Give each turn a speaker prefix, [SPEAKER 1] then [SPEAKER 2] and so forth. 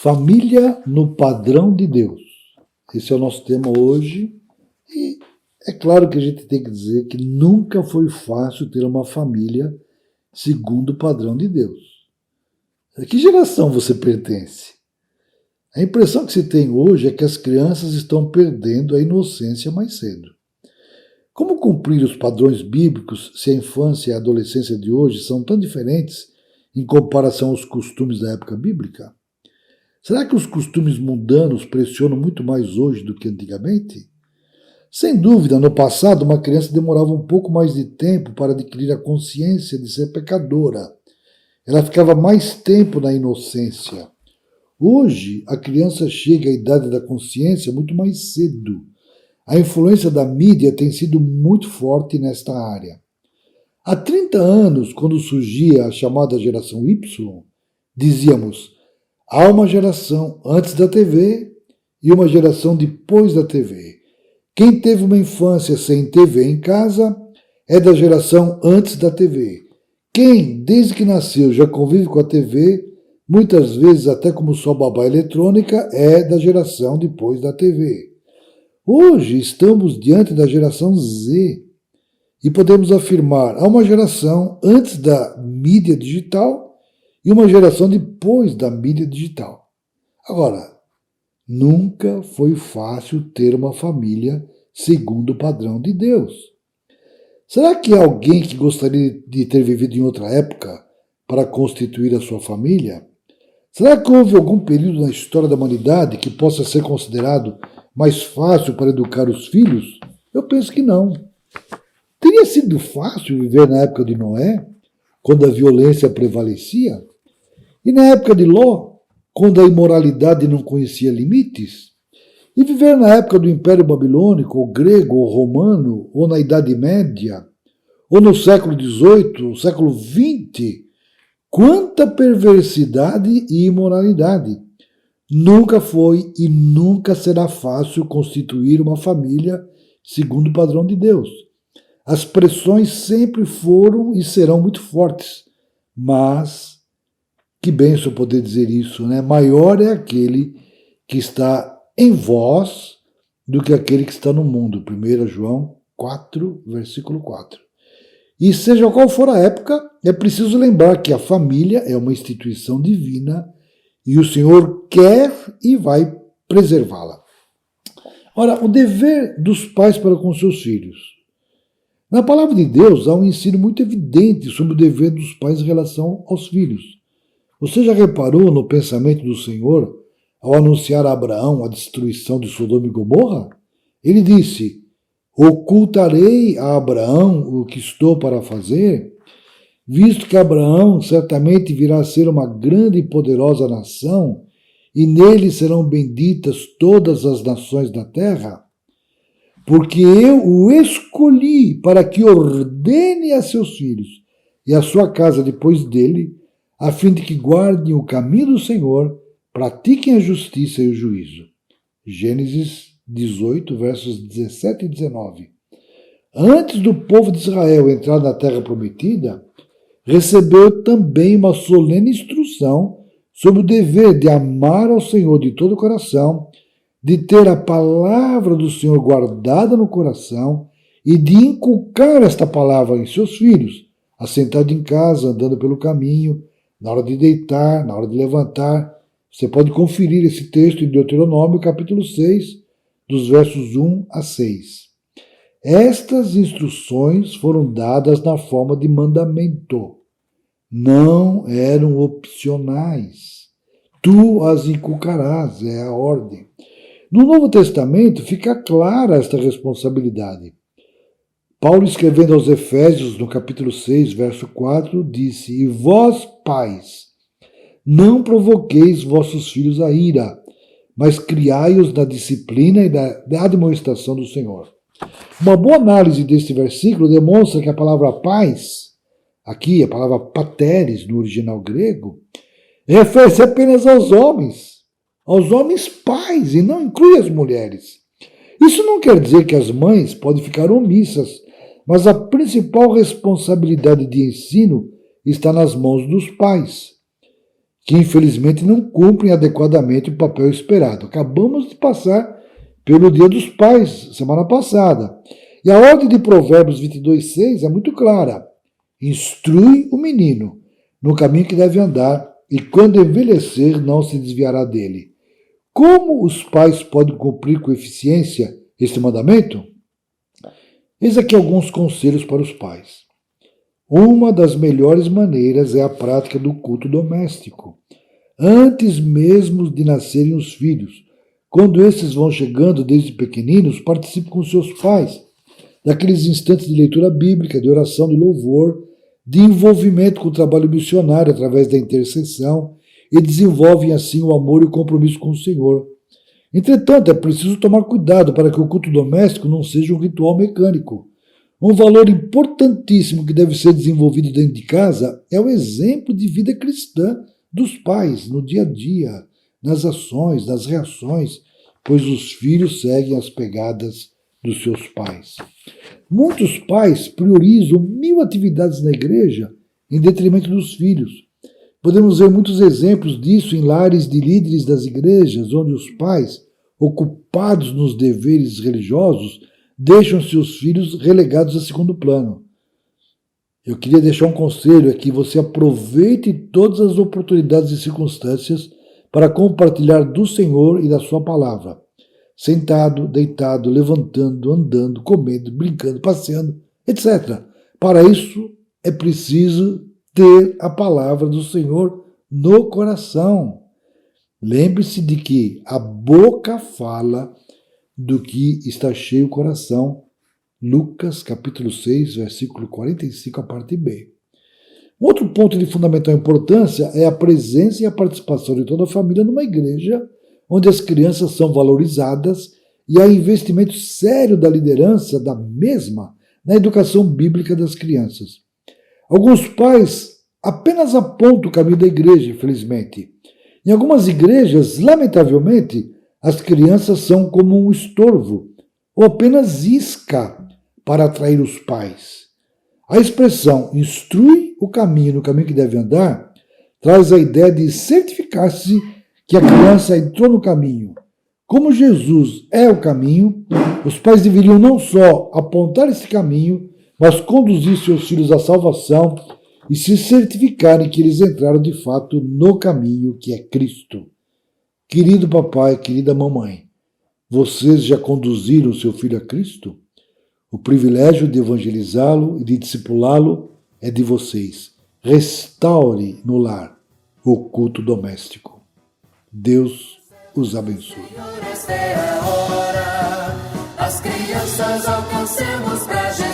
[SPEAKER 1] Família no padrão de Deus. Esse é o nosso tema hoje. E é claro que a gente tem que dizer que nunca foi fácil ter uma família segundo o padrão de Deus. A que geração você pertence? A impressão que se tem hoje é que as crianças estão perdendo a inocência mais cedo. Como cumprir os padrões bíblicos se a infância e a adolescência de hoje são tão diferentes em comparação aos costumes da época bíblica? Será que os costumes mundanos pressionam muito mais hoje do que antigamente? Sem dúvida, no passado, uma criança demorava um pouco mais de tempo para adquirir a consciência de ser pecadora. Ela ficava mais tempo na inocência. Hoje, a criança chega à idade da consciência muito mais cedo. A influência da mídia tem sido muito forte nesta área. Há 30 anos, quando surgia a chamada geração Y, dizíamos: há uma geração antes da TV e uma geração depois da TV. Quem teve uma infância sem TV em casa é da geração antes da TV. Quem, desde que nasceu, já convive com a TV, muitas vezes até como sua babá eletrônica, é da geração depois da TV. Hoje estamos diante da geração Z e podemos afirmar há uma geração antes da mídia digital e uma geração depois da mídia digital. Agora, nunca foi fácil ter uma família segundo o padrão de Deus. Será que há alguém que gostaria de ter vivido em outra época para constituir a sua família? Será que houve algum período na história da humanidade que possa ser considerado mais fácil para educar os filhos? Eu penso que não. Teria sido fácil viver na época de Noé, quando a violência prevalecia? E na época de Ló, quando a imoralidade não conhecia limites? E viver na época do Império Babilônico, ou grego, ou romano, ou na Idade Média, ou no século XVIII, século XX? Quanta perversidade e imoralidade! Nunca foi e nunca será fácil constituir uma família segundo o padrão de Deus. As pressões sempre foram e serão muito fortes, mas que bênção poder dizer isso, né? Maior é aquele que está em vós do que aquele que está no mundo. 1 João 4, versículo 4. E seja qual for a época, é preciso lembrar que a família é uma instituição divina e o Senhor quer e vai preservá-la. Ora, o dever dos pais para com seus filhos. Na palavra de Deus há um ensino muito evidente sobre o dever dos pais em relação aos filhos. Você já reparou no pensamento do Senhor ao anunciar a Abraão a destruição de Sodoma e Gomorra? Ele disse: ocultarei a Abraão o que estou para fazer, visto que Abraão certamente virá a ser uma grande e poderosa nação, e nele serão benditas todas as nações da terra, porque eu o escolhi para que ordene a seus filhos e a sua casa depois dele, a fim de que guardem o caminho do Senhor, pratiquem a justiça e o juízo. Gênesis 18, versos 17 e 19. Antes do povo de Israel entrar na terra prometida, recebeu também uma solene instrução sobre o dever de amar ao Senhor de todo o coração, de ter a palavra do Senhor guardada no coração e de inculcar esta palavra em seus filhos, assentado em casa, andando pelo caminho, na hora de deitar, na hora de levantar. Você pode conferir esse texto em Deuteronômio, capítulo 6, dos versos 1 a 6. Estas instruções foram dadas na forma de mandamento. Não eram opcionais. Tu as inculcarás, é a ordem. No Novo Testamento fica clara esta responsabilidade. Paulo, escrevendo aos Efésios, no capítulo 6, verso 4, disse: e vós, pais, não provoqueis vossos filhos a ira, mas criai-os na disciplina e na admoestação do Senhor. Uma boa análise deste versículo demonstra que a palavra pais, aqui a palavra pateres no original grego, refere-se apenas aos homens pais, e não inclui as mulheres. Isso não quer dizer que as mães podem ficar omissas, mas a principal responsabilidade de ensino está nas mãos dos pais. que infelizmente não cumprem adequadamente o papel esperado. Acabamos de passar pelo Dia dos Pais, semana passada. E a ordem de Provérbios 22:6 é muito clara. Instrui o menino no caminho que deve andar, e quando envelhecer não se desviará dele. Como os pais podem cumprir com eficiência este mandamento? Eis aqui alguns conselhos para os pais. Uma das melhores maneiras é a prática do culto doméstico. Antes mesmo de nascerem os filhos, quando esses vão chegando desde pequeninos, participe com seus pais, daqueles instantes de leitura bíblica, de oração, de louvor, de envolvimento com o trabalho missionário através da intercessão, e desenvolvem assim o amor e o compromisso com o Senhor. Entretanto, é preciso tomar cuidado para que o culto doméstico não seja um ritual mecânico. Um valor importantíssimo que deve ser desenvolvido dentro de casa é o exemplo de vida cristã dos pais, no dia a dia, nas ações, nas reações, pois os filhos seguem as pegadas dos seus pais. Muitos pais priorizam 1000 atividades na igreja em detrimento dos filhos. Podemos ver muitos exemplos disso em lares de líderes das igrejas, onde os pais, ocupados nos deveres religiosos, deixam seus filhos relegados a segundo plano. Eu queria deixar um conselho, é que você aproveite todas as oportunidades e circunstâncias para compartilhar do Senhor e da sua palavra. Sentado, deitado, levantando, andando, comendo, brincando, passeando, etc. Para isso é preciso ter a palavra do Senhor no coração. Lembre-se de que a boca fala do que está cheio o coração. Lucas capítulo 6, versículo 45, a parte B. Outro ponto de fundamental importância é a presença e a participação de toda a família numa igreja onde as crianças são valorizadas e há investimento sério da liderança da mesma na educação bíblica das crianças. Alguns pais apenas apontam o caminho da igreja, infelizmente. Em algumas igrejas, lamentavelmente, as crianças são como um estorvo ou apenas isca para atrair os pais. A expressão instrui o caminho no caminho que deve andar traz a ideia de certificar-se que a criança entrou no caminho. Como Jesus é o caminho, os pais deveriam não só apontar esse caminho, mas conduzir seus filhos à salvação e se certificarem que eles entraram de fato no caminho que é Cristo. Querido papai, querida mamãe, vocês já conduziram seu filho a Cristo? O privilégio de evangelizá-lo e de discipulá-lo é de vocês. Restaure no lar o culto doméstico. Deus os abençoe.
[SPEAKER 2] Senhor, esta é a hora, as crianças alcancemos pra Jesus.